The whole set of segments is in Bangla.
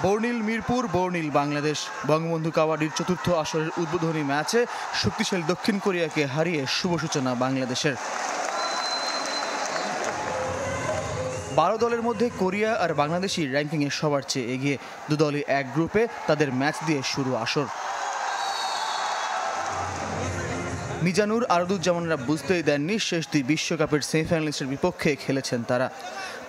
বর্ণিল মিরপুর, বর্ণিল বাংলাদেশ। বঙ্গবন্ধু কাবাডির চতুর্থ আসরের উদ্বোধনী ম্যাচে শক্তিশালী দক্ষিণ কোরিয়াকে হারিয়ে শুভ সূচনা বাংলাদেশের। 12 দলের মধ্যে কোরিয়া আর বাংলাদেশই র্যাঙ্কিংয়ে সবার চেয়ে এগিয়ে। দুদলই এক গ্রুপে, তাদের ম্যাচ দিয়ে শুরু আসর। মিজানুর, আরদুজ্জামানরা বুঝতেই দেননি শেষ দুই বিশ্বকাপের সেমিফাইনালিস্টের বিপক্ষে খেলেছেন তারা।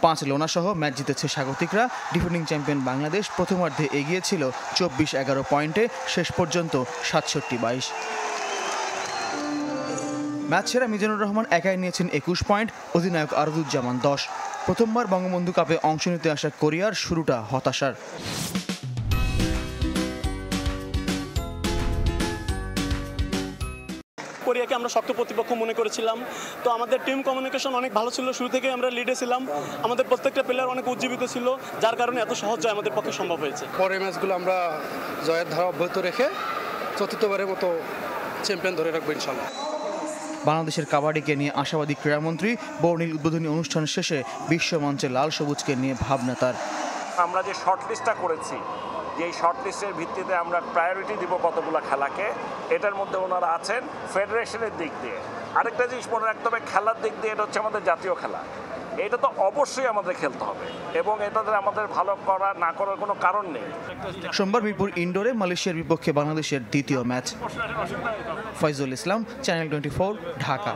5 লোনাসহ ম্যাচ জিতেছে স্বাগতিকরা। ডিফেন্ডিং চ্যাম্পিয়ন বাংলাদেশ প্রথমার্ধে এগিয়ে ছিল 24-11 পয়েন্টে, শেষ পর্যন্ত 67-22। ম্যাচ সেরা মিজানুর রহমান একাই নিয়েছেন 21 পয়েন্ট, অধিনায়ক আরদুজ্জামান 10। প্রথমবার বঙ্গবন্ধু কাপে অংশ নিতে আসা কোরিয়ার শুরুটা হতাশার। কোরিয়াকে আমরা শক্ত প্রতিপক্ষ মনে করেছিলাম, তো আমাদের টিম কমিউনিকেশন অনেক ভালো ছিল। শুরু থেকে আমরা লিডে ছিলাম, আমাদের প্রত্যেকটা প্লেয়ার অনেক উজ্জীবিত ছিল, যার কারণে এত সহজ জয় আমাদের পক্ষে সম্ভব হয়েছে। পরের ম্যাচগুলো আমরা জয়ের ধারা অব্যাহত রেখে চতুর্থবারের মতো চ্যাম্পিয়ন ধরে রাখবো ইনশাল্লাহ। বাংলাদেশের কাবাডিকে নিয়ে আশাবাদী ক্রীড়ামন্ত্রী। বর্ণিল উদ্বোধনী অনুষ্ঠান শেষে বিশ্বমঞ্চে লাল সবুজকে নিয়ে ভাবনা তার। আমরা যে শর্ট লিস্টটা করেছি, যে শর্ট লিস্টের ভিত্তিতে আমরা প্রায়োরিটি দিব কতগুলো খেলাকে, এটার মধ্যে ওনারা আছেন ফেডারেশনের দিক দিয়ে। আরেকটা জিনিস মনে রাখতে হবে, খেলার দিক দিয়ে এটা হচ্ছে আমাদের জাতীয় খেলা, এটা তো অবশ্যই আমাদের খেলতে হবে এবং এটাতে আমাদের ভালো করা না করার কোনো কারণ নেই। সোমবার মিরপুর ইনডোরে মালয়েশিয়ার বিপক্ষে বাংলাদেশের দ্বিতীয় ম্যাচ। ফয়জুল ইসলাম, চ্যানেল 24, ঢাকা।